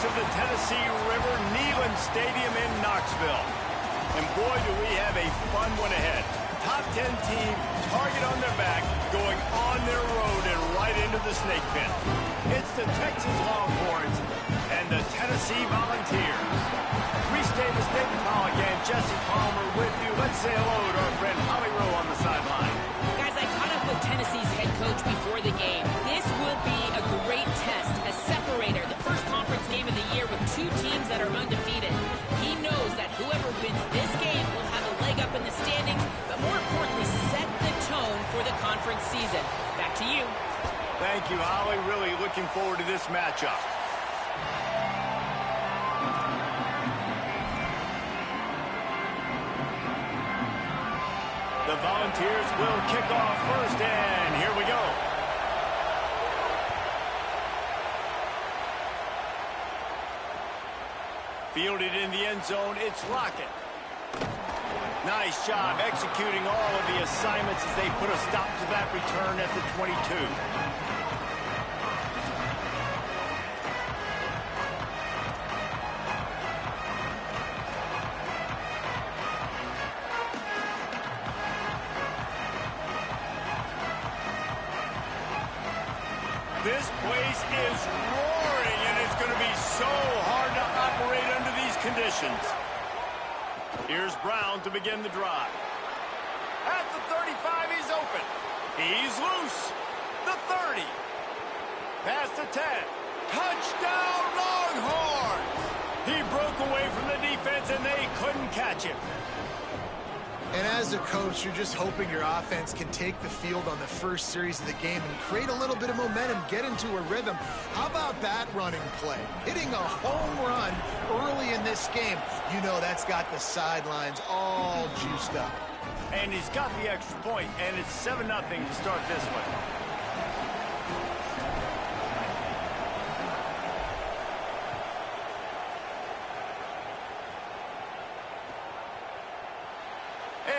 of the Tennessee River, Neyland Stadium in Knoxville. And boy, do we have a fun one ahead. Top 10 team, target on their back, going on their road and right into the snake pit. It's the Texas Longhorns and the Tennessee Volunteers. Restate the state call again. Jesse Palmer with you. Let's say hello to our friend Holly Rowe on the sideline. Guys, I caught up with Tennessee's head coach before the game. This will be a great test, a separator, the first conference game of the year with two teams that are undefeated. He knows that whoever wins this game will have a leg up in the standings, but more importantly, set the tone for the conference season. Back to you. Thank you, Holly. Really looking forward to this matchup. The Volunteers will kick off first, and here we go. Fielded in the end zone, it's Lockett. Nice job executing all of the assignments as they put a stop to that return at the 22. This place is roaring, and it's going to be so hard to operate under these conditions. Here's Brown to begin the drive. At the 35, he's open. He's loose. The 30. Past the 10. Touchdown, Longhorns! He broke away from the defense, and they couldn't catch him. And as a coach, you're just hoping your offense can take the field on the first series of the game and create a little bit of momentum, get into a rhythm. How about that running play? Hitting a home run early in this game. You know that's got the sidelines all juiced up. And he's got the extra point, and it's 7-0 to start this one.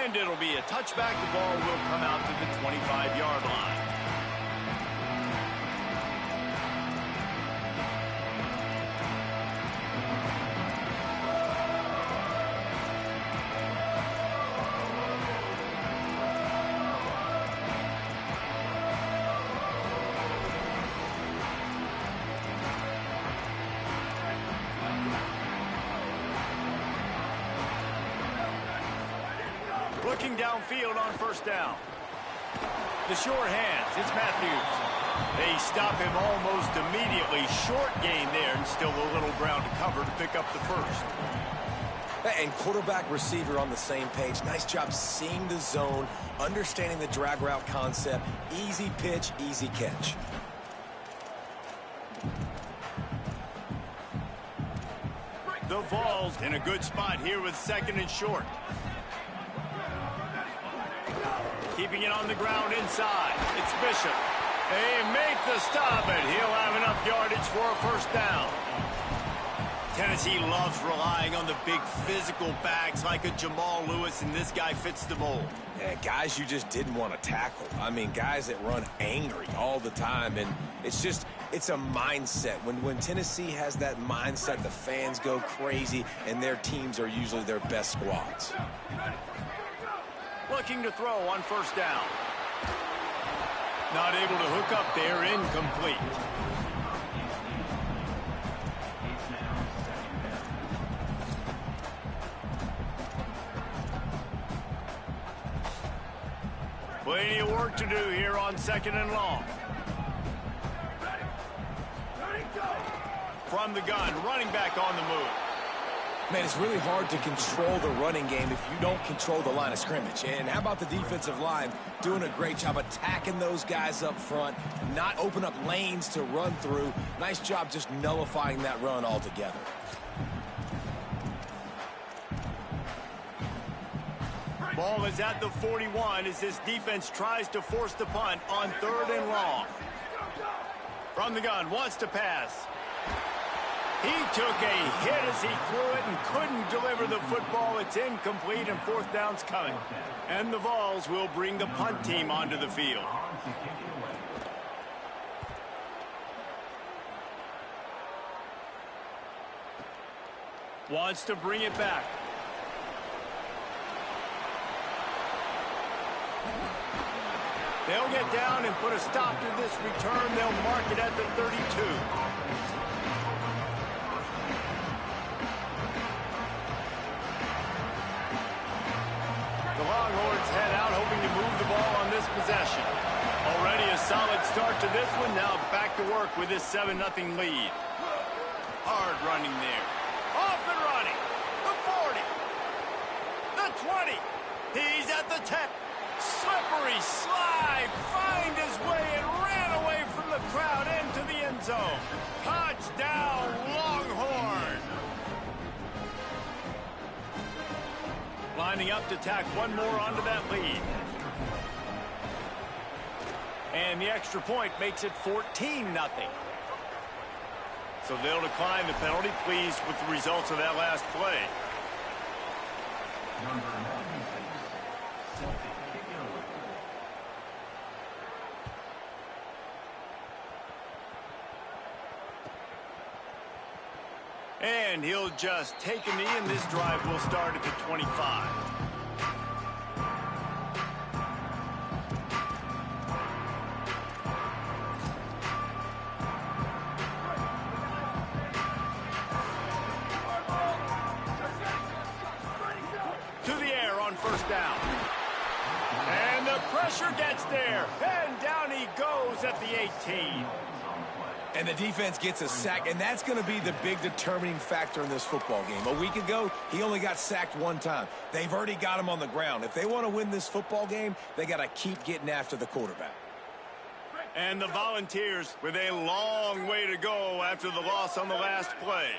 And it'll be a touchback. The ball will come out to the 25-yard line. Looking downfield on first down. The short hands, it's Matthews. They stop him almost immediately. Short gain there, and still a little ground to cover to pick up the first. And quarterback receiver on the same page. Nice job seeing the zone, understanding the drag route concept. Easy pitch, easy catch. The Vols in a good spot here with second and short. Keeping it on the ground inside. It's Bishop. They make the stop, and he'll have enough yardage for a first down. Tennessee loves relying on the big physical backs like a Jamal Lewis, and this guy fits the mold. Yeah, guys you just didn't want to tackle. I mean, guys that run angry all the time, and it's a mindset. When Tennessee has that mindset, the fans go crazy, and their teams are usually their best squads. Looking to throw on first down. Not able to hook up there, incomplete. Plenty of work to do here on second and long. From the gun, running back on the move. Man, it's really hard to control the running game if you don't control the line of scrimmage. And how about the defensive line doing a great job attacking those guys up front, not open up lanes to run through. Nice job just nullifying that run altogether. Ball is at the 41 as this defense tries to force the punt on third and long. From the gun, wants to pass. He took a hit as he threw it and couldn't deliver the football. It's incomplete, and fourth down's coming. And the Vols will bring the punt team onto the field. Wants to bring it back. They'll get down and put a stop to this return. They'll mark it at the 32. The Longhorns head out, hoping to move the ball on this possession. Already a solid start to this one. Now back to work with this 7-0 lead. Hard running there. Off and running. The 40. The 20. He's at the 10. Slippery slide. Find his way and ran away from the crowd into the end zone. Touchdown, Longhorn. Lining up to tack one more onto that lead. And the extra point makes it 14-0. So they'll decline the penalty, pleased with the results of that last play. And he'll just take a knee, and this drive will start at the 25. To the air on first down. And the pressure gets there. And down he goes at the 18. And the defense gets a sack, and that's going to be the big determining factor in this football game. A week ago, he only got sacked one time. They've already got him on the ground. If they want to win this football game, they got to keep getting after the quarterback. And the Volunteers with a long way to go after the loss on the last play.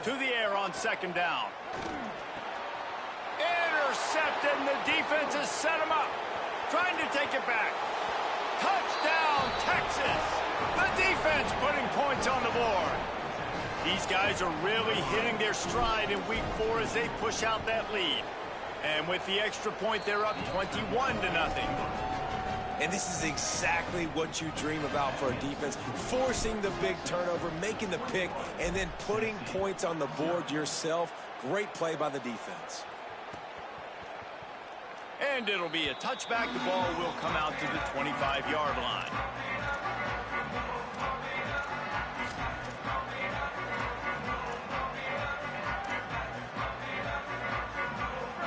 To the air on second down. Intercepted, and the defense has set him up. Trying to take it back. Touchdown, Texas. The defense putting points on the board. These guys are really hitting their stride in week 4 as they push out that lead. And with the extra point, they're up 21-0. And this is exactly what you dream about for a defense. Forcing the big turnover, making the pick, and then putting points on the board yourself. Great play by the defense. And it'll be a touchback. The ball will come out to the 25-yard line.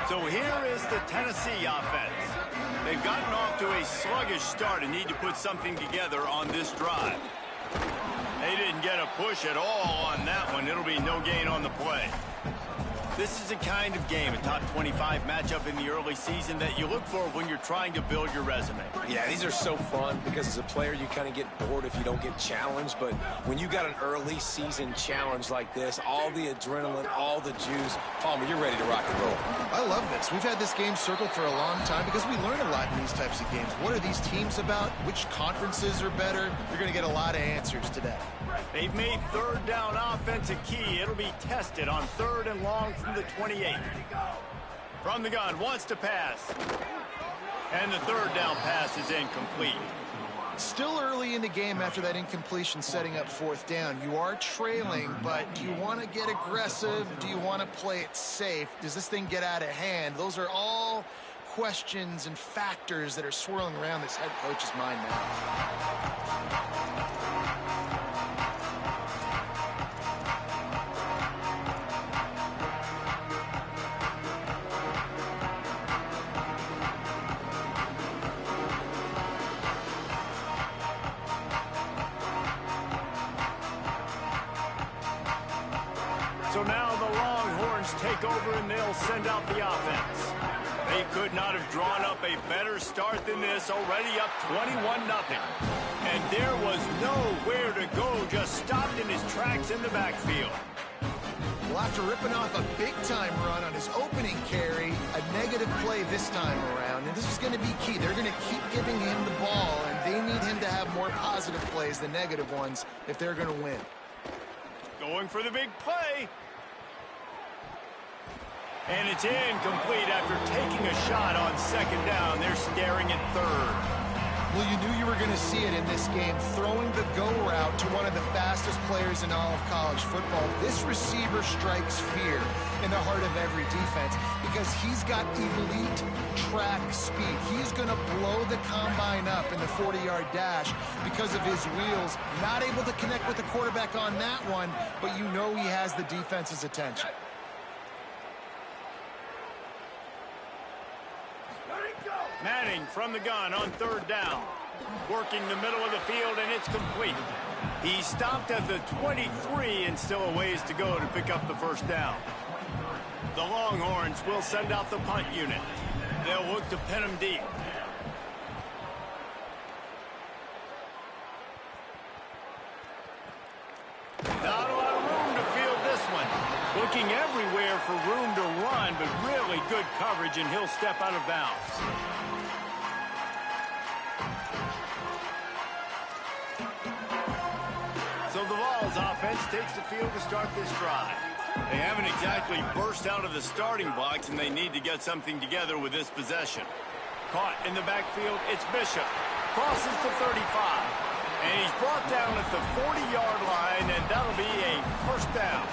So here is the Tennessee offense. They've gotten off to a sluggish start and need to put something together on this drive. They didn't get a push at all on that one. It'll be no gain on the play. This is the kind of game, a top 25 matchup in the early season, that you look for when you're trying to build your resume. Yeah, these are so fun because as a player, you kind of get bored if you don't get challenged. But when you got an early season challenge like this, all the adrenaline, all the juice, Palmer, you're ready to rock and roll. I love this. We've had this game circled for a long time because we learn a lot in these types of games. What are these teams about? Which conferences are better? You're going to get a lot of answers today. They've made third down offense a key. It'll be tested on 3rd and long from the 28. From the gun, wants to pass. And the 3rd down pass is incomplete. Still early in the game after that incompletion, setting up 4th down. You are trailing, but do you want to get aggressive? Do you want to play it safe? Does this thing get out of hand? Those are all questions and factors that are swirling around this head coach's mind now. So now the Longhorns take over and they'll send out the offense. They could not have drawn up a better start than this, already up 21-0. And there was nowhere to go, just stopped in his tracks in the backfield. Well, after ripping off a big-time run on his opening carry, a negative play this time around, and this is going to be key. They're going to keep giving him the ball, and they need him to have more positive plays than negative ones if they're going to win. Going for the big play. And it's incomplete after taking a shot on 2nd down. They're staring at 3rd. Well, you knew you were going to see it in this game, throwing the go route to one of the fastest players in all of college football. This receiver strikes fear in the heart of every defense because he's got elite track speed. He's going to blow the combine up in the 40-yard dash because of his wheels. Not able to connect with the quarterback on that one, but you know he has the defense's attention. Manning from the gun on third down. Working the middle of the field, and it's complete. He stopped at the 23 and still a ways to go to pick up the first down. The Longhorns will send out the punt unit. They'll look to pin him deep. Not a lot of room to field this one. Looking everywhere for room to run, but really good coverage, and he'll step out of bounds. So the Vols offense takes the field to start this drive. They haven't exactly burst out of the starting blocks, and they need to get something together with this possession. Caught in the backfield, it's Bishop. Crosses to 35. And he's brought down at the 40-yard line, and that'll be a first down.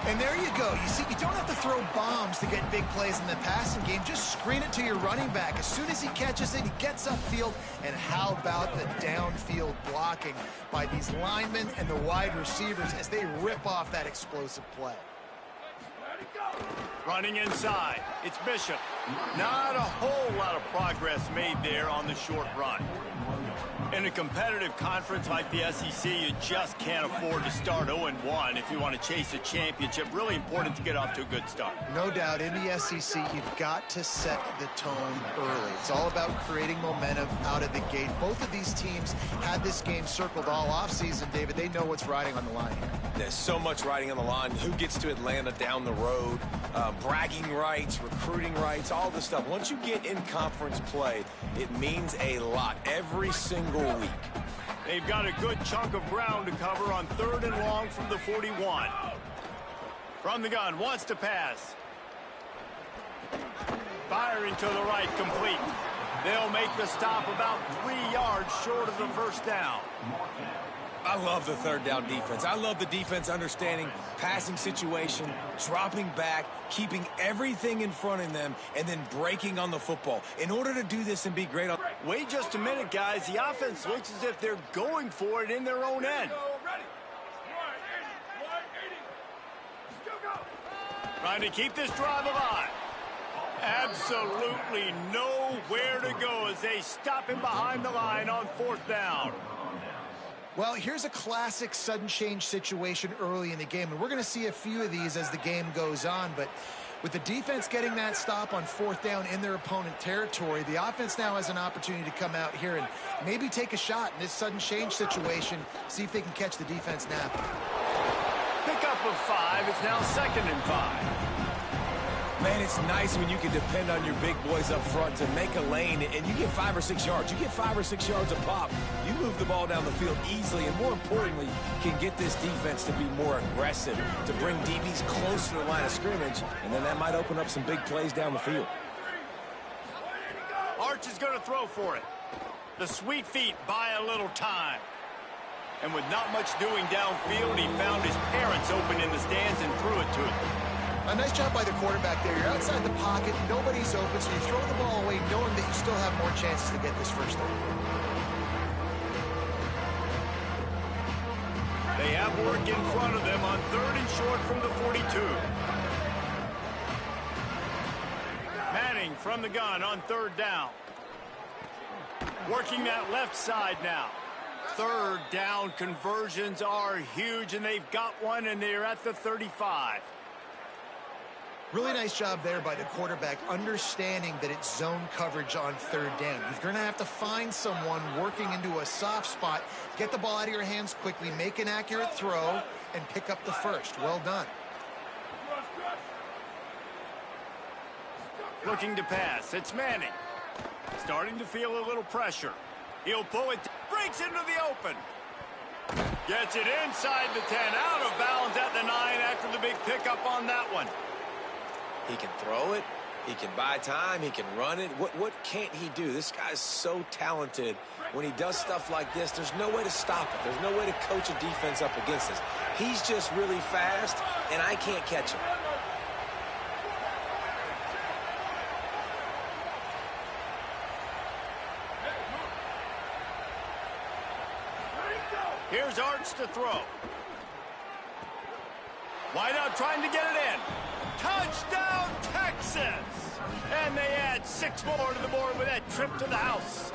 And there you go. You see, you don't have to throw bombs to get big plays in the passing game. Just screen it to your running back. As soon as he catches it, he gets upfield. And how about the downfield blocking by these linemen and the wide receivers as they rip off that explosive play? Running inside, it's Bishop. Not a whole lot of progress made there on the short run. In a competitive conference like the SEC, you just can't afford to start 0-1 if you want to chase a championship. Really important to get off to a good start. No doubt, in the SEC, you've got to set the tone early. It's all about creating momentum out of the gate. Both of these teams had this game circled all offseason, David. They know what's riding on the line here. There's so much riding on the line. Who gets to Atlanta down the road? Bragging rights, recruiting rights, all this stuff. Once you get in conference play, it means a lot every single week. They've got a good chunk of ground to cover on third and long from the 41. From the gun, wants to pass. Firing to the right, complete. They'll make the stop about 3 yards short of the first down. I love the third down defense. I love the defense understanding passing situation, dropping back, keeping everything in front of them, and then breaking on the football. In order to do this and be great on... Wait just a minute, guys. The offense looks as if they're going for it in their own end. Trying to keep this drive alive. Absolutely nowhere to go as they stop him behind the line on fourth down. Well, here's a classic sudden change situation early in the game, and we're going to see a few of these as the game goes on, but with the defense getting that stop on fourth down in their opponent territory, the offense now has an opportunity to come out here and maybe take a shot in this sudden change situation, see if they can catch the defense napping. Pickup of 5. It's now 2nd and 5. Man, it's nice when you can depend on your big boys up front to make a lane, and you get 5 or 6 yards. You get 5 or 6 yards a pop. You move the ball down the field easily, and more importantly, can get this defense to be more aggressive, to bring DBs close to the line of scrimmage, and then that might open up some big plays down the field. Arch is going to throw for it. The sweet feet buy a little time. And with not much doing downfield, he found his parents open in the stands and threw it to him. A nice job by the quarterback there. You're outside the pocket, nobody's open, so you throw the ball away knowing that you still have more chances to get this first down. They have work in front of them on 3rd and short from the 42. Manning from the gun on 3rd down. Working that left side now. 3rd down conversions are huge, and they've got one, and they're at the 35. Really nice job there by the quarterback, understanding that it's zone coverage on 3rd down. You're going to have to find someone working into a soft spot, get the ball out of your hands quickly, make an accurate throw, and pick up the first. Well done. Looking to pass. It's Manning. Starting to feel a little pressure. He'll pull it. Breaks into the open. Gets it inside the 10. Out of bounds at the 9 after the big pickup on that one. He can throw it. He can buy time. He can run it. What can't he do? This guy's so talented. When he does stuff like this, there's no way to stop it. There's no way to coach a defense up against this. He's just really fast, and I can't catch him. Here's Arch to throw. Wide out trying to get it in. Touchdown, Texas! And they add 6 more to the board with that trip to the house.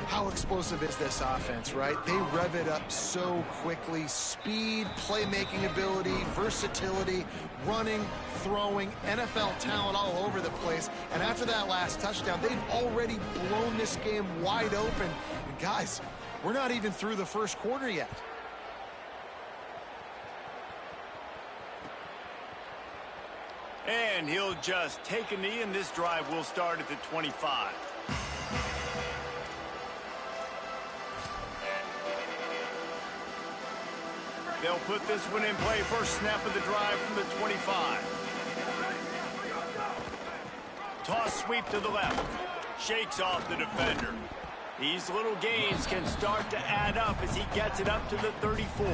How explosive is this offense, right? They rev it up so quickly. Speed, playmaking ability, versatility, running, throwing, NFL talent all over the place. And after that last touchdown, they've already blown this game wide open. And guys, we're not even through the first quarter yet. And he'll just take a knee, and this drive will start at the 25. They'll put this one in play. First snap of the drive from the 25. Toss sweep to the left. Shakes off the defender. These little gains can start to add up as he gets it up to the 34.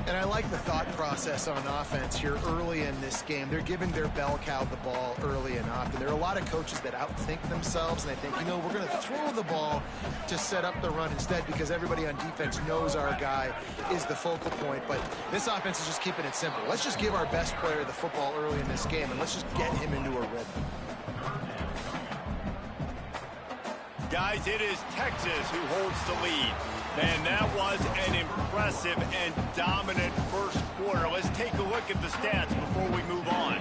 And I like the thought process on offense here early in this game. They're giving their bell cow the ball early and often. There are a lot of coaches that outthink themselves, and they think, you know, we're going to throw the ball to set up the run instead because everybody on defense knows our guy is the focal point. But this offense is just keeping it simple. Let's just give our best player the football early in this game, and let's just get him into a rhythm. Guys, it is Texas who holds the lead. And that was an impressive and dominant first quarter. Let's take a look at the stats before we move on.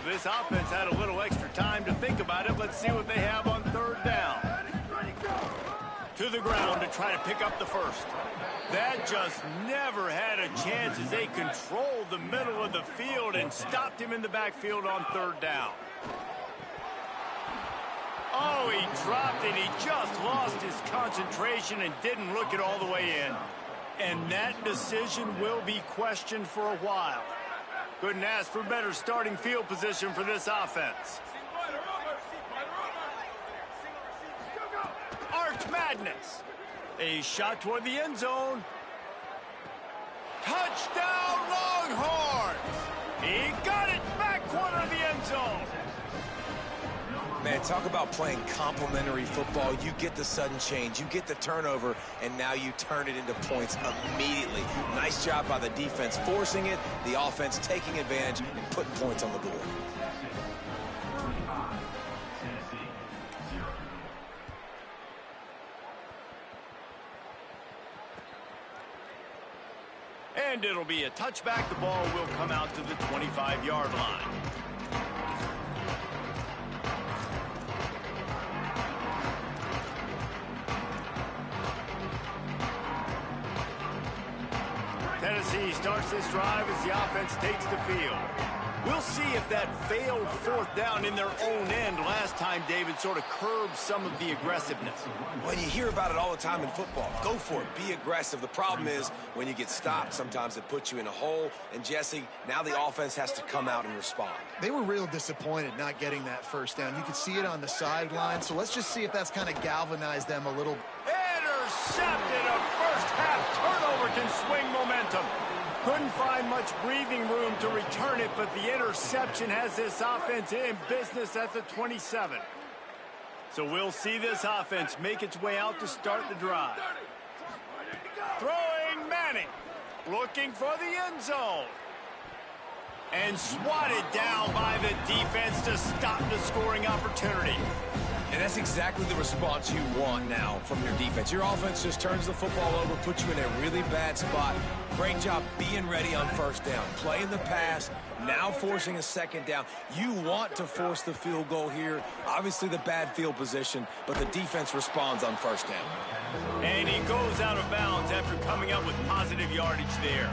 This offense had a little extra time to think about it. Let's see what they have on third down. To the ground to try to pick up the first. That just never had a chance as they controlled the middle of the field and stopped him in the backfield on third down. Oh, he dropped it. He just lost his concentration and didn't look it all the way in. And that decision will be questioned for a while. Couldn't ask for better starting field position for this offense. Arch Madness. A shot toward the end zone. Touchdown, Longhorns! He got it back corner of the end zone. Man, talk about playing complementary football. You get the sudden change, you get the turnover, and now you turn it into points immediately. Nice job by the defense forcing it, the offense taking advantage and putting points on the board. And it'll be a touchback. The ball will come out to the 25-yard line. Tennessee starts this drive as the offense takes the field. We'll see if that failed fourth down in their own end last time, David, sort of curbed some of the aggressiveness. Well, you hear about it all the time in football. Go for it. Be aggressive. The problem is when you get stopped, sometimes it puts you in a hole. And, Jesse, now the offense has to come out and respond. They were real disappointed not getting that first down. You could see it on the sideline. So let's just see if that's kind of galvanized them a little. Intercepted. A first-half turnover can swing momentum. Couldn't find much breathing room to return it, but the interception has this offense in business at the 27. So we'll see this offense make its way out to start the drive. Throwing Manning, looking for the end zone. And swatted down by the defense to stop the scoring opportunity. And that's exactly the response you want now from your defense. Your offense just turns the football over, puts you in a really bad spot. Great job being ready on first down. Playing the pass, now forcing a second down. You want to force the field goal here. Obviously the bad field position, but the defense responds on first down. And he goes out of bounds after coming up with positive yardage there.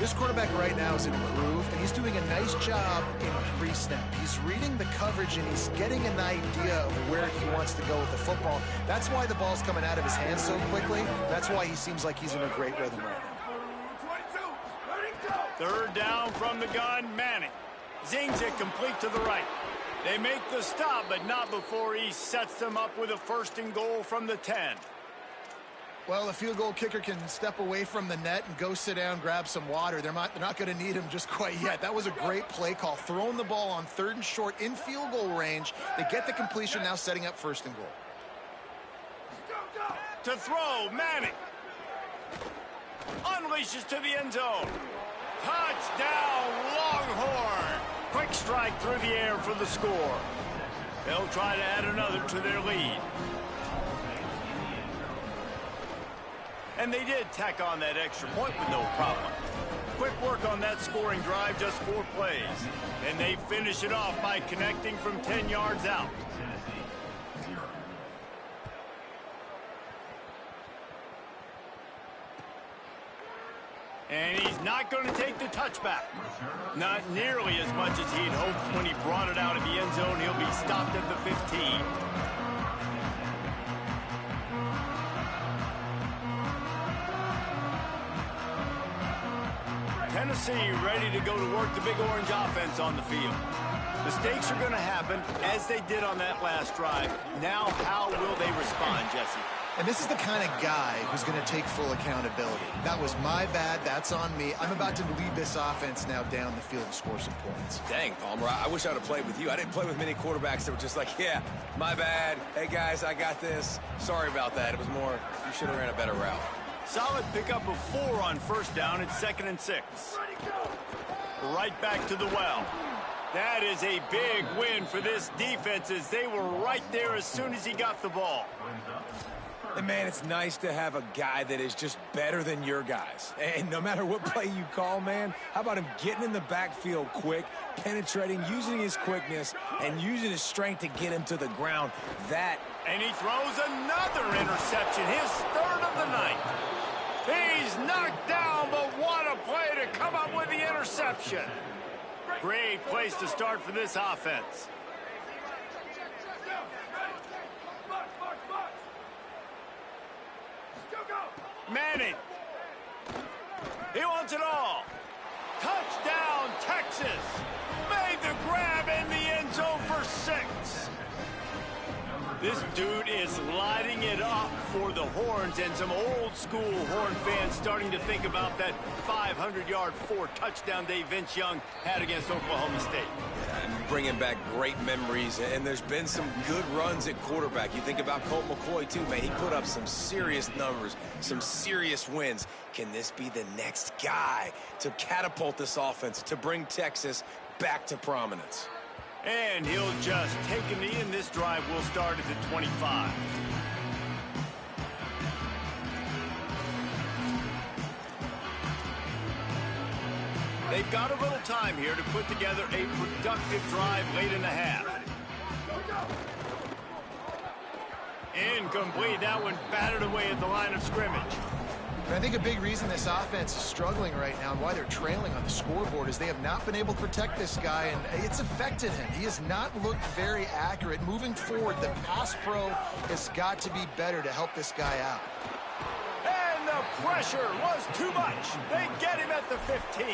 This quarterback right now is in a groove, and he's doing a nice job in pre-snap. He's reading the coverage, and he's getting an idea of where he wants to go with the football. That's why the ball's coming out of his hands so quickly. That's why he seems like he's in a great rhythm right now. Third down from the gun, Manning. Zings it complete to the right. They make the stop, but not before he sets them up with a 1st and goal from the 10. Well, a field goal kicker can step away from the net and go sit down, grab some water. They're not going to need him just quite yet. That was a great play call. Throwing the ball on 3rd and short in field goal range. They get the completion, now setting up 1st and goal. To throw, Manning. Unleashes to the end zone. Touchdown, Longhorn. Quick strike through the air for the score. They'll try to add another to their lead. And they did tack on that extra point with no problem. Quick work on that scoring drive, just 4 plays. And they finish it off by connecting from 10 yards out. And he's not going to take the touchback. Not nearly as much as he'd hoped when he brought it out of the end zone. He'll be stopped at the 15. Tennessee ready to go to work the Big Orange offense on the field. Mistakes are going to happen, as they did on that last drive. Now, how will they respond, Jesse? And this is the kind of guy who's going to take full accountability. That was my bad. That's on me. I'm about to lead this offense now down the field and score some points. Dang, Palmer, I wish I'd have played with you. I didn't play with many quarterbacks that were just like, yeah, my bad. Hey, guys, I got this. Sorry about that. It was more, you should have ran a better route. Solid pickup of 4 on 1st down. It's 2nd and 6. Right back to the well. That is a big win for this defense, as they were right there as soon as he got the ball. And, man, it's nice to have a guy that is just better than your guys. And no matter what play you call, man, how about him getting in the backfield quick, penetrating, using his quickness, and using his strength to get him to the ground. And he throws another interception, his 3rd of the night. He's knocked down, but what a play to come up with the interception. Great place to start for this offense. Manning. He wants it all. Touchdown, Texas. Made the grab in the end zone for 6. This dude is lighting it up for the Horns, and some old-school Horn fans starting to think about that 500-yard 4-touchdown day Vince Young had against Oklahoma State. And bringing back great memories, and there's been some good runs at quarterback. You think about Colt McCoy, too, man. He put up some serious numbers, some serious wins. Can this be the next guy to catapult this offense, to bring Texas back to prominence? And he'll just take a knee, and this drive will start at the 25. They've got a little time here to put together a productive drive late in the half. Incomplete. That one battered away at the line of scrimmage. And I think a big reason this offense is struggling right now and why they're trailing on the scoreboard is they have not been able to protect this guy, and it's affected him. He has not looked very accurate. Moving forward, the pass pro has got to be better to help this guy out. And the pressure was too much. They get him at the 15.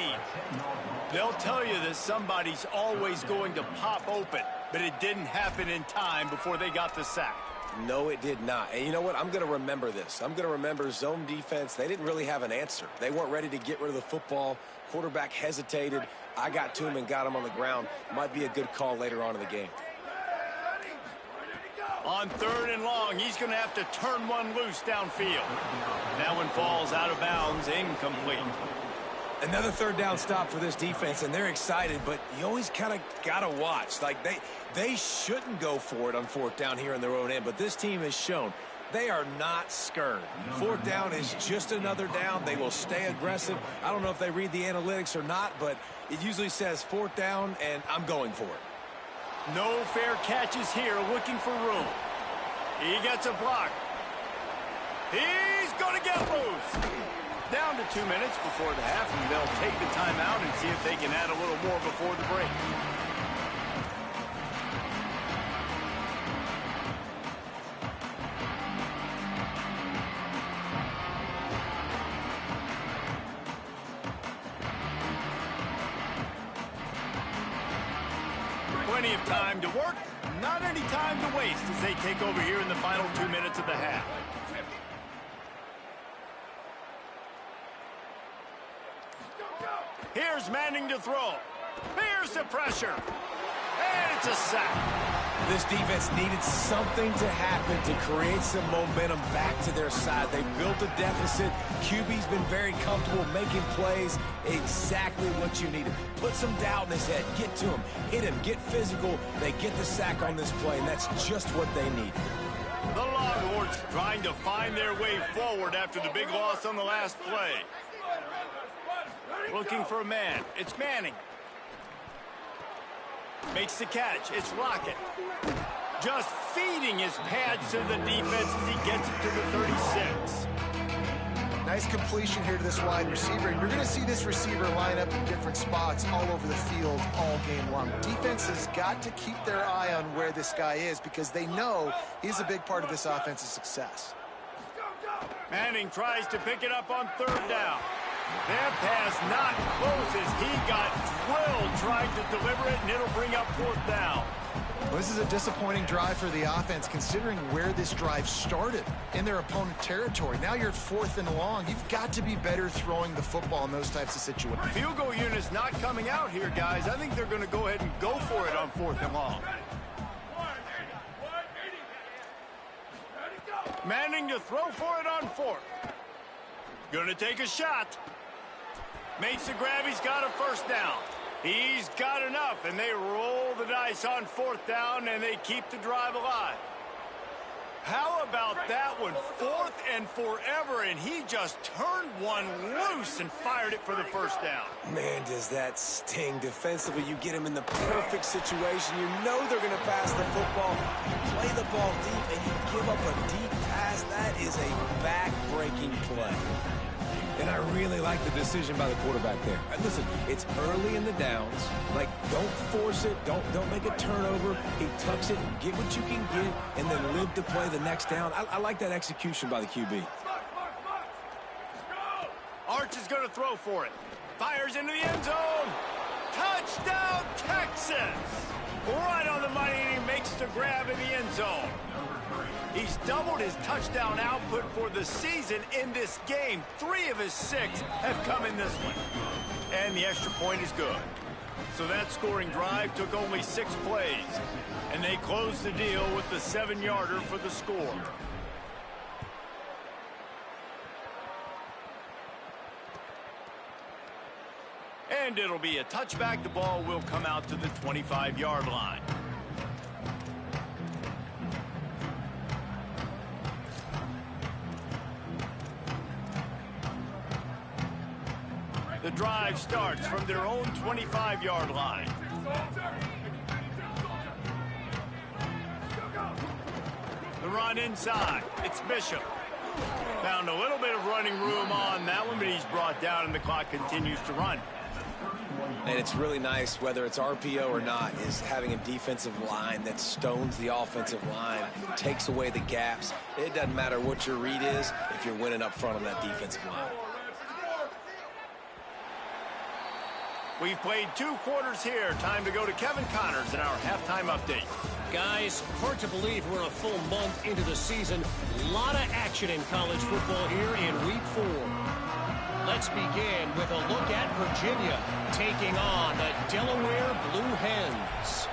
They'll tell you that somebody's always going to pop open, but it didn't happen in time before they got the sack. No, it did not. And you know what? I'm going to remember this. I'm going to remember zone defense. They didn't really have an answer. They weren't ready to get rid of the football. Quarterback hesitated. I got to him and got him on the ground. Might be a good call later on in the game. On 3rd and long, he's going to have to turn one loose downfield. That one falls out of bounds, incomplete. Another 3rd down stop for this defense, and they're excited, but you always kind of got to watch. Like, they shouldn't go for it on 4th down here in their own end, but this team has shown they are not scared. 4th down is just another down. They will stay aggressive. I don't know if they read the analytics or not, but it usually says 4th down, and I'm going for it. No fair catches here, looking for room. He gets a block. He's going to get loose. Down to 2 minutes before the half, and they'll take the timeout and see if they can add a little more before the break. Plenty of time to work, not any time to waste as they take over here in the final 2 minutes of the half. Here's Manning to throw. Here's the pressure. And it's a sack. This defense needed something to happen to create some momentum back to their side. They built a deficit. QB's been very comfortable making plays. Exactly what you needed. Put some doubt in his head. Get to him. Hit him. Get physical. They get the sack on this play, and that's just what they need. The Longhorns trying to find their way forward after the big loss on the last play. Looking for a man. It's Manning. Makes the catch. It's Lockett. Just feeding his pads to the defense as he gets it to the 36. Nice completion here to this wide receiver. And you're going to see this receiver line up in different spots all over the field all game long. Defense has got to keep their eye on where this guy is because they know he's a big part of this offense's success. Manning tries to pick it up on 3rd down. That pass not close as he got drilled trying to deliver it, and it'll bring up 4th down. Well, this is a disappointing drive for the offense considering where this drive started in their opponent territory. Now you're at 4th and long. You've got to be better throwing the football in those types of situations. Field goal unit's not coming out here, guys. I think they're going to go ahead and go for it on 4th and long. Manning to throw for it on 4th. Gonna take a shot. Makes the grab. He's got a 1st down. He's got enough, and they roll the dice on 4th down, and they keep the drive alive. How about that one? 4th and forever, and he just turned one loose and fired it for the 1st down. Man, does that sting defensively. You get him in the perfect situation. You know they're going to pass the football. You play the ball deep, and you give up a deep pass. That is a back-breaking play. And I really like the decision by the quarterback there. Listen, it's early in the downs. Like, don't force it. Don't make a turnover. He tucks it, get what you can get, and then live to play the next down. I like that execution by the QB. Arch is going to throw for it. Fires into the end zone. Touchdown, Texas! Right on the money, and he makes the grab in the end zone. He's doubled his touchdown output for the season in this game. 3 of his 6 have come in this one. And the extra point is good. So that scoring drive took only 6 plays. And they closed the deal with the 7-yarder for the score. And it'll be a touchback. The ball will come out to the 25-yard line. The drive starts from their own 25-yard line. The run inside. It's Bishop. Found a little bit of running room on that one, but he's brought down and the clock continues to run. And it's really nice, whether it's RPO or not, is having a defensive line that stones the offensive line, takes away the gaps. It doesn't matter what your read is if you're winning up front on that defensive line. We've played 2 quarters here. Time to go to Kevin Connors in our halftime update. Guys, hard to believe we're a full month into the season. A lot of action in college football here in Week 4. Let's begin with a look at Virginia taking on the Delaware Blue Hens.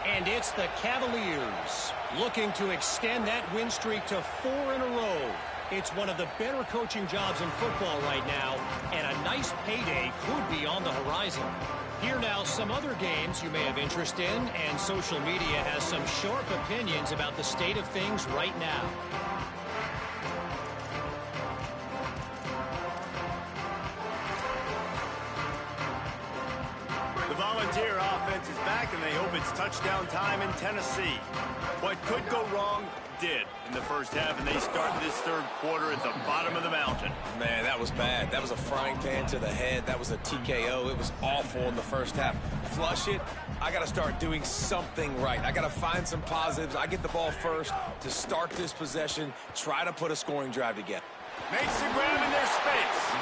And it's the Cavaliers looking to extend that win streak to 4 in a row. It's one of the better coaching jobs in football right now, and a nice payday could be on the horizon. Here now, some other games you may have interest in, and social media has some sharp opinions about the state of things right now. The Volunteer offense is back, and they hope it's touchdown time in Tennessee. What could go wrong did in the first half, and they started this third quarter at the bottom of the mountain. Man, that was bad. That was a frying pan to the head. That was a TKO. It was awful in the first half. Flush it. I got to start doing something right. I got to find some positives. I get the ball first to start this possession, try to put a scoring drive together. Makes the grab in their space.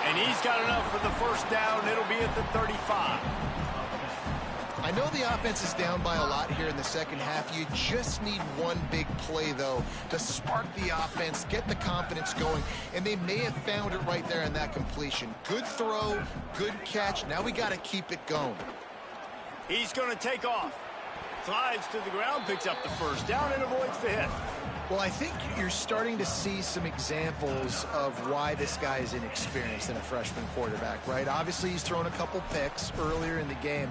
And he's got enough for the first down. It'll be at the 35. I know the offense is down by a lot here in the second half. You just need one big play, though, to spark the offense, get the confidence going, and they may have found it right there in that completion. Good throw, good catch. Now we got to keep it going. He's going to take off. Slides to the ground, picks up the first down, and avoids the hit. Well, I think you're starting to see some examples of why this guy is inexperienced in a freshman quarterback, right? Obviously, he's thrown a couple picks earlier in the game.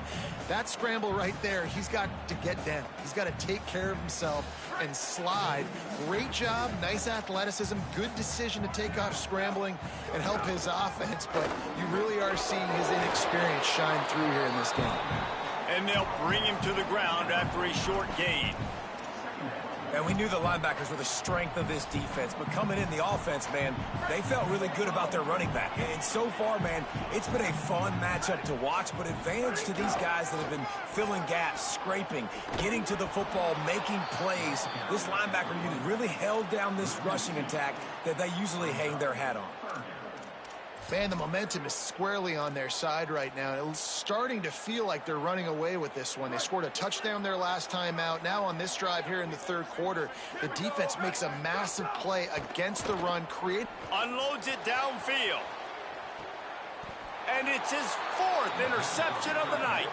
That scramble right there, he's got to get down. He's got to take care of himself and slide. Great job, nice athleticism, good decision to take off scrambling and help his offense, but you really are seeing his inexperience shine through here in this game. And they'll bring him to the ground after a short gain. And we knew the linebackers were the strength of this defense, but coming in the offense, man, they felt really good about their running back. And so far, man, it's been a fun matchup to watch, but advantage to these guys that have been filling gaps, scraping, getting to the football, making plays. This linebacker unit really held down this rushing attack that they usually hang their hat on. Man, the momentum is squarely on their side right now. It's starting to feel like they're running away with this one. They scored a touchdown their last time out. Now on this drive here in the third quarter, the defense makes a massive play against the run, unloads it downfield. And it's his fourth interception of the night.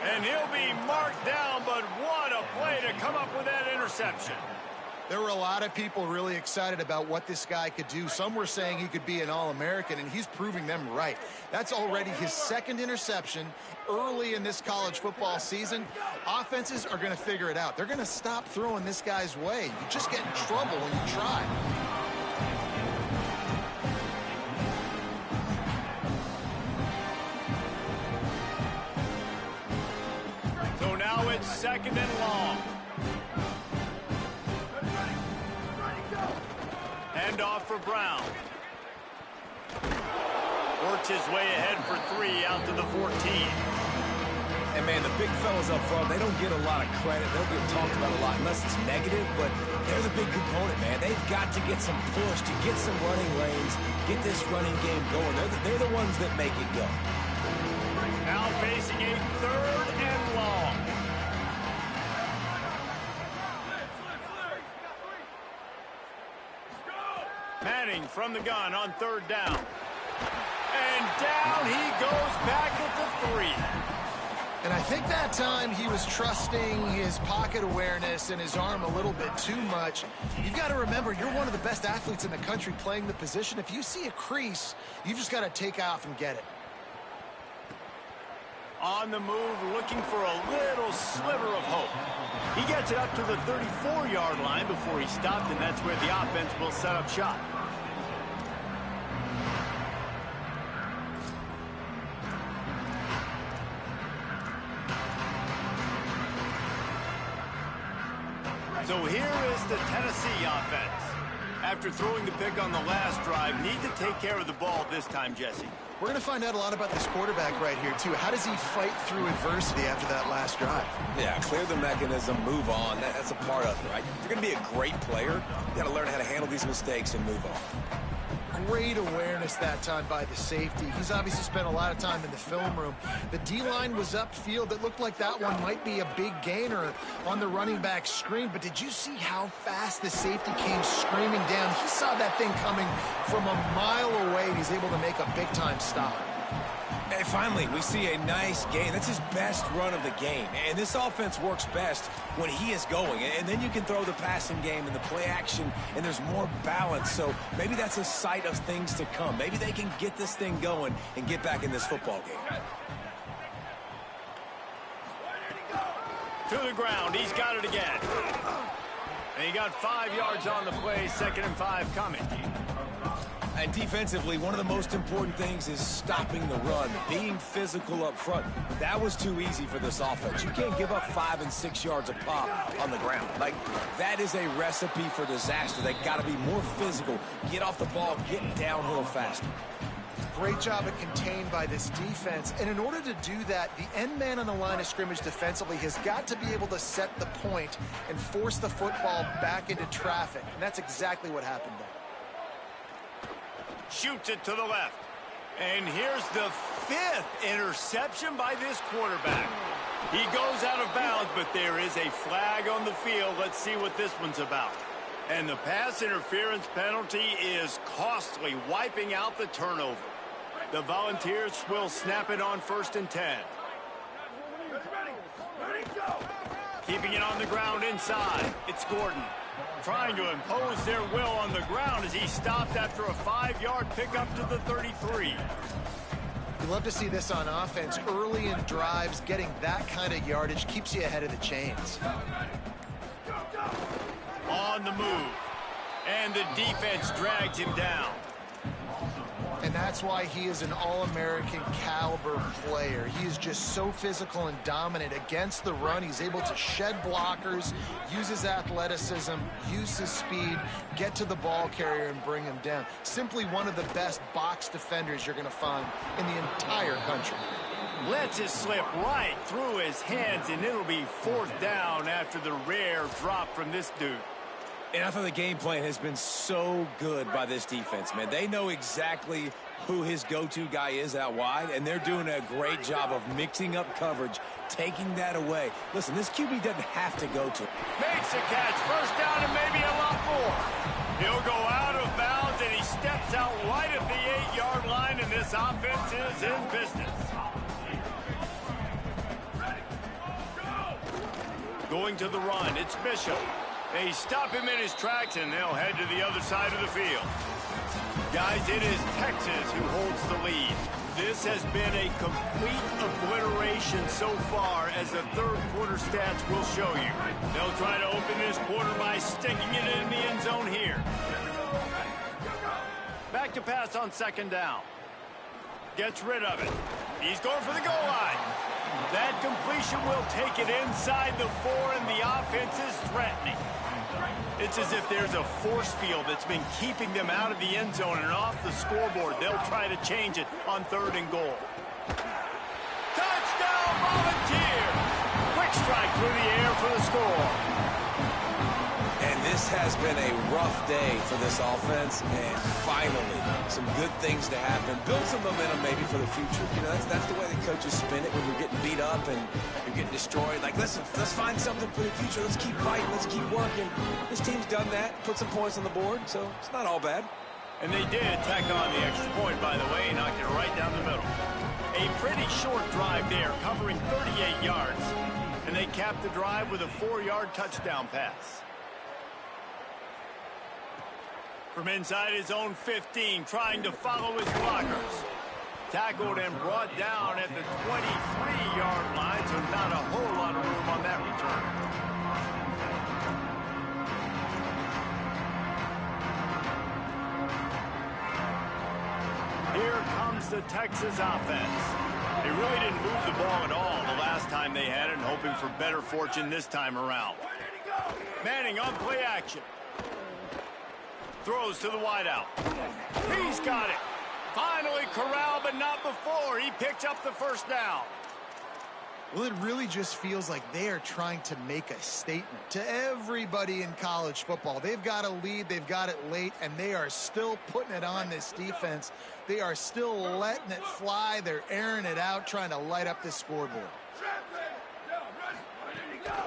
And he'll be marked down, but what a play to come up with that interception. There were a lot of people really excited about what this guy could do. Some were saying he could be an All-American, and he's proving them right. That's already his second interception early in this college football season. Offenses are going to figure it out. They're going to stop throwing this guy's way. You just get in trouble when you try. So now it's second and long. Handoff for Brown. Works his way ahead for 3 out to the 14. And, man, the big fellas up front, they don't get a lot of credit. They don't get talked about a lot unless it's negative, but they're the big component, man. They've got to get some push to get some running lanes, get this running game going. They're the ones that make it go. Now facing a third and long. Manning from the gun on third down. And down he goes back at the 3. And I think that time he was trusting his pocket awareness and his arm a little bit too much. You've got to remember, you're one of the best athletes in the country playing the position. If you see a crease, you've just got to take off and get it. On the move, looking for a little sliver of hope. He gets it up to the 34-yard line before he stopped, and that's where the offense will set up shop. So here is the Tennessee offense. After throwing the pick on the last drive, need to take care of the ball this time, Jesse. We're going to find out a lot about this quarterback right here, too. How does he fight through adversity after that last drive? Yeah, clear the mechanism, move on. That's a part of it, right? If you're going to be a great player, you got to learn how to handle these mistakes and move on. Great awareness that time by the safety. He's obviously spent a lot of time in the film room. The D-line was upfield. It looked like that one might be a big gainer on the running back screen. But did you see how fast the safety came screaming down? He saw that thing coming from a mile away. He's able to make a big-time stop. And finally, we see a nice gain. That's his best run of the game. And this offense works best when he is going. And then you can throw the passing game and the play action, and there's more balance. So maybe that's a sight of things to come. Maybe they can get this thing going and get back in this football game. To the ground. He's got it again. And he got 5 yards on the play. 2nd and 5 coming. And defensively, one of the most important things is stopping the run, being physical up front. That was too easy for this offense. You can't give up 5 and 6 yards a pop on the ground. Like, that is a recipe for disaster. They got to be more physical, get off the ball, get downhill faster. Great job of contained by this defense. And in order to do that, the end man on the line of scrimmage defensively has got to be able to set the point and force the football back into traffic. And that's exactly what happened there. Shoots it to the left. And here's the 5th interception by this quarterback. He goes out of bounds, but there is a flag on the field. Let's see what this one's about. And the pass interference penalty is costly, wiping out the turnover. The Volunteers will snap it on 1st and 10. Keeping it on the ground inside. It's Gordon trying to impose their will on the ground as he stopped after a 5-yard pickup to the 33. You love to see this on offense. Early in drives, getting that kind of yardage keeps you ahead of the chains. On the move. And the defense drags him down. And that's why he is an All-American caliber player. He is just so physical and dominant against the run. He's able to shed blockers, use his athleticism, use his speed, get to the ball carrier and bring him down. Simply one of the best box defenders you're going to find in the entire country. Lets it slip right through his hands, and it'll be 4th down after the rare drop from this dude. And I thought the game plan has been so good by this defense, man. They know exactly who his go-to guy is out wide, and they're doing a great job of mixing up coverage, taking that away. Listen, this QB doesn't have to go to it. Makes a catch, 1st down and maybe a lot more. He'll go out of bounds, and he steps out right at the 8-yard line, and this offense is in business. Going to the run, it's Bishop. They stop him in his tracks, and they'll head to the other side of the field. Guys, it is Texas who holds the lead. This has been a complete obliteration so far, as the 3rd quarter stats will show you. They'll try to open this quarter by sticking it in the end zone here. Back to pass on 2nd down. Gets rid of it. He's going for the goal line. That completion will take it inside the 4, and the offense is threatening. It's as if there's a force field that's been keeping them out of the end zone and off the scoreboard. They'll try to change it on 3rd and goal. Touchdown, Volunteers! Quick strike through the air for the score. And this has been a rough day for this offense, and finally, some good things to happen. Build some momentum maybe for the future. You know, that's the way the coaches spin it when you're getting beat up and you're getting destroyed. Like, listen, let's find something for the future. Let's keep fighting. Let's keep working. This team's done that, put some points on the board, so it's not all bad. And they did tack on the extra point, by the way, knocked it right down the middle. A pretty short drive there, covering 38 yards. And they capped the drive with a 4-yard touchdown pass. From inside his own 15, trying to follow his blockers. Tackled and brought down at the 23-yard line, so not a whole lot of room on that return. Here comes the Texas offense. They really didn't move the ball at all the last time they had it, and hoping for better fortune this time around. Manning on play action. Throws to the wideout. He's got it. Finally corralled, but not before. He picks up the 1st down. Well, it really just feels like they are trying to make a statement to everybody in college football. They've got a lead, they've got it late, and they are still putting it on this defense. They are still letting it fly. They're airing it out, trying to light up this scoreboard.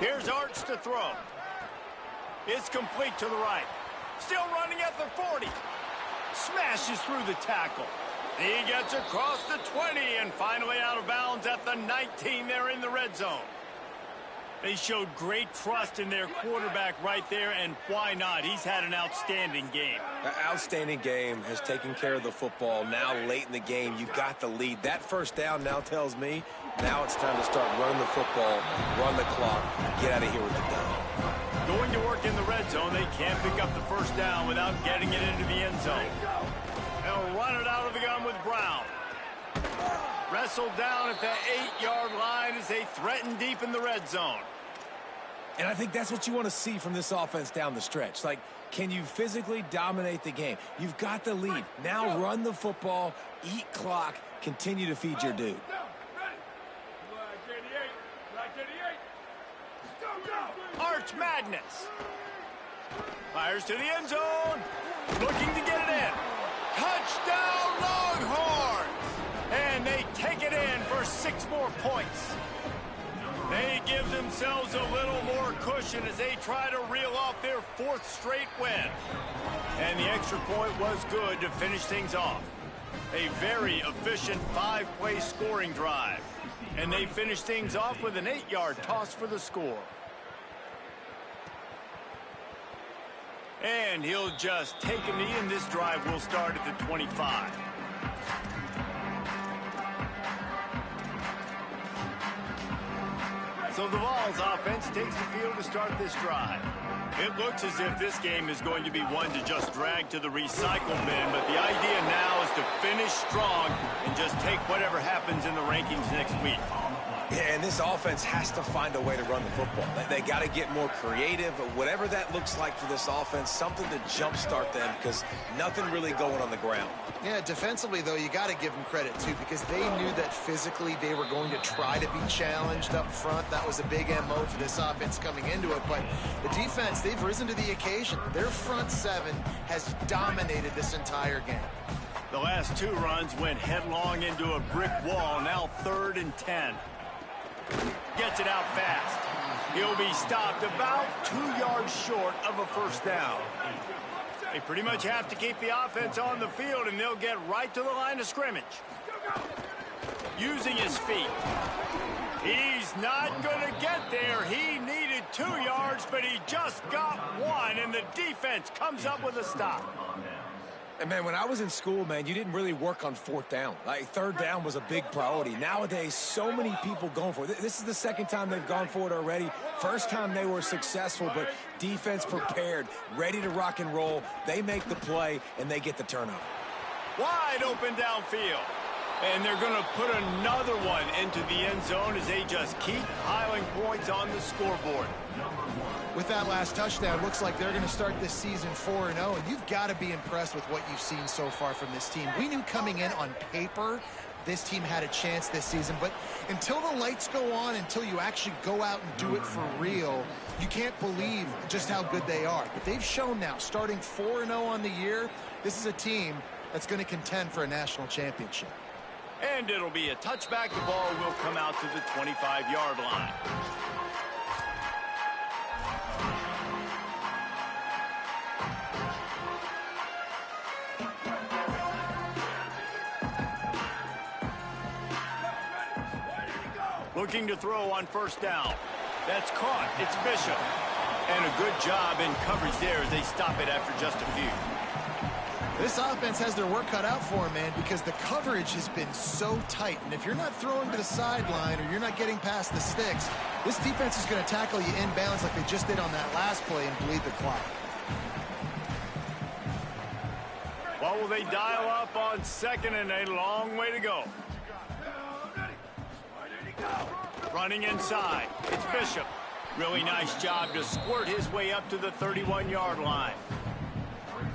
Here's Arch to throw. It's complete to the right. Still running at the 40. Smashes through the tackle. He gets across the 20 and finally out of bounds at the 19 there in the red zone. They showed great trust in their quarterback right there, and why not? He's had an outstanding game. An outstanding game, has taken care of the football. Now late in the game, you got the lead. That 1st down now tells me now it's time to start running the football, run the clock, get out of here with the dub. Going to work in the red zone, they can't pick up the 1st down without getting it into the end zone. They'll run it out of the gun with Brown. Wrestled down at the 8-yard line as they threaten deep in the red zone. And I think that's what you want to see from this offense down the stretch. Like, can you physically dominate the game? You've got the lead. Now run the football, eat clock, continue to feed your dude. Arch Madness. Fires to the end zone. Looking to get it in. Touchdown Longhorns! And they take it in for 6 more points. They give themselves a little more cushion as they try to reel off their 4th straight win. And the extra point was good to finish things off. A very efficient 5-play scoring drive. And they finish things off with an 8-yard toss for the score. And he'll just take a knee, and this drive will start at the 25. So the Vols offense takes the field to start this drive. It looks as if this game is going to be one to just drag to the recycle bin, but the idea now is to finish strong and just take whatever happens in the rankings next week. Yeah, and this offense has to find a way to run the football. They got to get more creative, whatever that looks like for this offense, something to jumpstart them because nothing really going on the ground. Yeah, defensively, though, you got to give them credit, too, because they knew that physically they were going to try to be challenged up front. That was a big MO for this offense coming into it. But the defense, they've risen to the occasion. Their front 7 has dominated this entire game. The last 2 runs went headlong into a brick wall, now 3rd and 10. Gets it out fast. He'll be stopped about 2 yards short of a first down. They pretty much have to keep the offense on the field, and they'll get right to the line of scrimmage. Using his feet. He's not going to get there. He needed 2 yards, but he just got 1, and the defense comes up with a stop. And, man, when I was in school, man, you didn't really work on 4th down. Like, 3rd down was a big priority. Nowadays, so many people going for it. This is the 2nd time they've gone for it already. First time they were successful, but defense prepared, ready to rock and roll. They make the play, and they get the turnover. Wide open downfield. And they're going to put another one into the end zone as they just keep piling points on the scoreboard. With that last touchdown, looks like they're going to start this season 4-0, and you've got to be impressed with what you've seen so far from this team. We knew coming in on paper this team had a chance this season, but until the lights go on, until you actually go out and do it for real, you can't believe just how good they are. But they've shown now, starting 4-0 on the year, this is a team that's going to contend for a national championship. And it'll be a touchback. The ball will come out to the 25-yard line. Looking to throw on first down. That's caught. It's Bishop. And a good job in coverage there as they stop it after just a few. This offense has their work cut out for them, man, because the coverage has been so tight. And if you're not throwing to the sideline or you're not getting past the sticks, this defense is going to tackle you inbounds like they just did on that last play and bleed the clock. What will they dial up on 2nd and a long way to go? Running inside. It's Bishop. Really nice job to squirt his way up to the 31-yard line.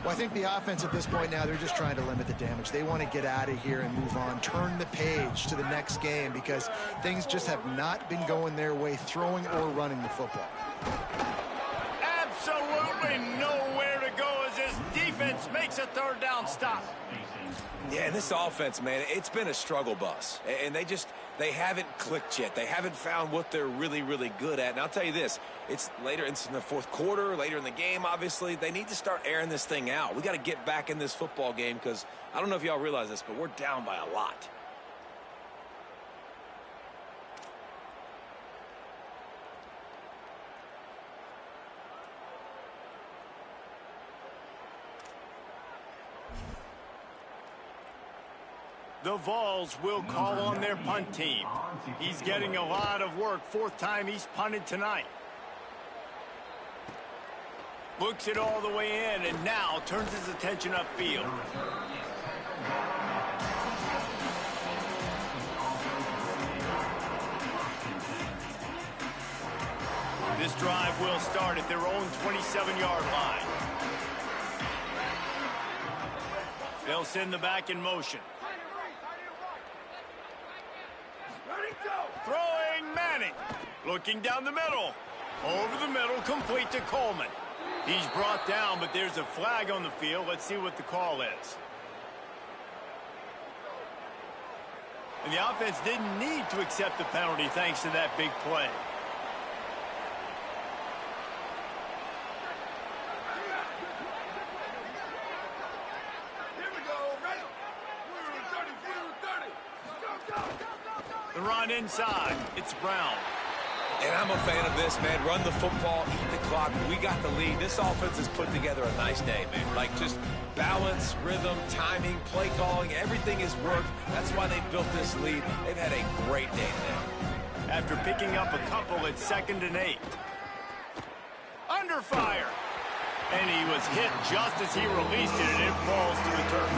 Well, I think the offense at this point now, they're just trying to limit the damage. They want to get out of here and move on, turn the page to the next game because things just have not been going their way, throwing or running the football. Absolutely nowhere to go as this defense makes a 3rd down stop. Yeah, and this offense, man, it's been a struggle bus. And they haven't clicked yet. They haven't found what they're really, really good at. And I'll tell you this, it's later in the 4th quarter, later in the game, obviously. They need to start airing this thing out. We got to get back in this football game because I don't know if y'all realize this, but we're down by a lot. The Vols will call on their punt team. He's getting a lot of work. 4th time he's punted tonight. Looks it all the way in and now turns his attention upfield. This drive will start at their own 27-yard line. They'll send the back in motion. Throwing Manning. Looking down the middle. Over the middle, complete to Coleman. He's brought down, but there's a flag on the field. Let's see what the call is. And the offense didn't need to accept the penalty thanks to that big play. The run inside. It's Brown. And I'm a fan of this, man. Run the football, eat the clock. We got the lead. This offense has put together a nice day, man. Like just balance, rhythm, timing, play calling, everything has worked. That's why they built this lead. They've had a great day today. After picking up a couple at 2nd and 8. Under fire. And he was hit just as he released it, and it falls to the turf.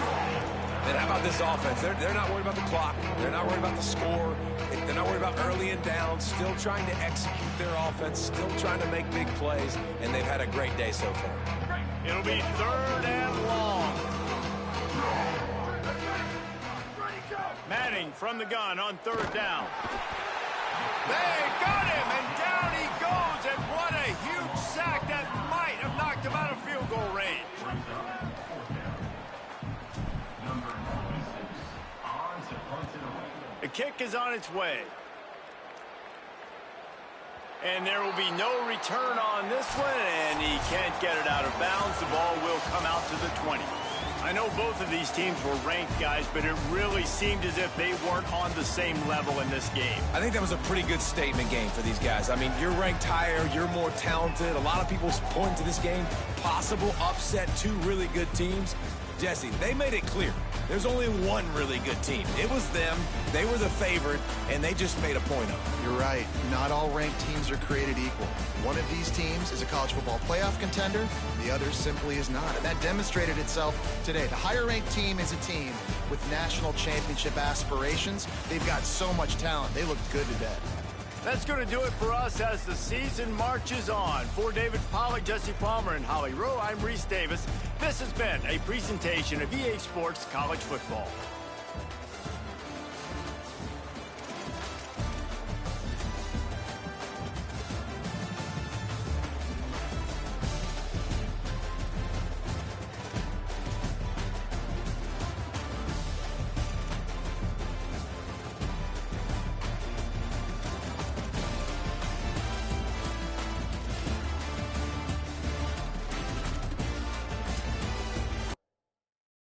And how about this offense? They're not worried about the clock. They're not worried about the score. They're not worried about early and down. Still trying to execute their offense. Still trying to make big plays. And they've had a great day so far. It'll be 3rd and long. Manning from the gun on 3rd down. They got him, and down he goes. And what a huge sack that might have knocked him out of field goal range. The kick is on its way. And there will be no return on this one, and he can't get it out of bounds. The ball will come out to the 20. I know both of these teams were ranked, guys, but it really seemed as if they weren't on the same level in this game. I think that was a pretty good statement game for these guys. I mean, you're ranked higher, you're more talented. A lot of people point to this game, possible upset, 2 really good teams. Jesse, they made it clear. There's only one really good team. It was them. They were the favorite, and they just made a point of it. You're right. Not all ranked teams are created equal. One of these teams is a college football playoff contender. The other simply is not. And that demonstrated itself today. The higher-ranked team is a team with national championship aspirations. They've got so much talent. They look good today. That's going to do it for us as the season marches on. For David Pollack, Jesse Palmer, and Holly Rowe, I'm Reese Davis. This has been a presentation of EA Sports College Football.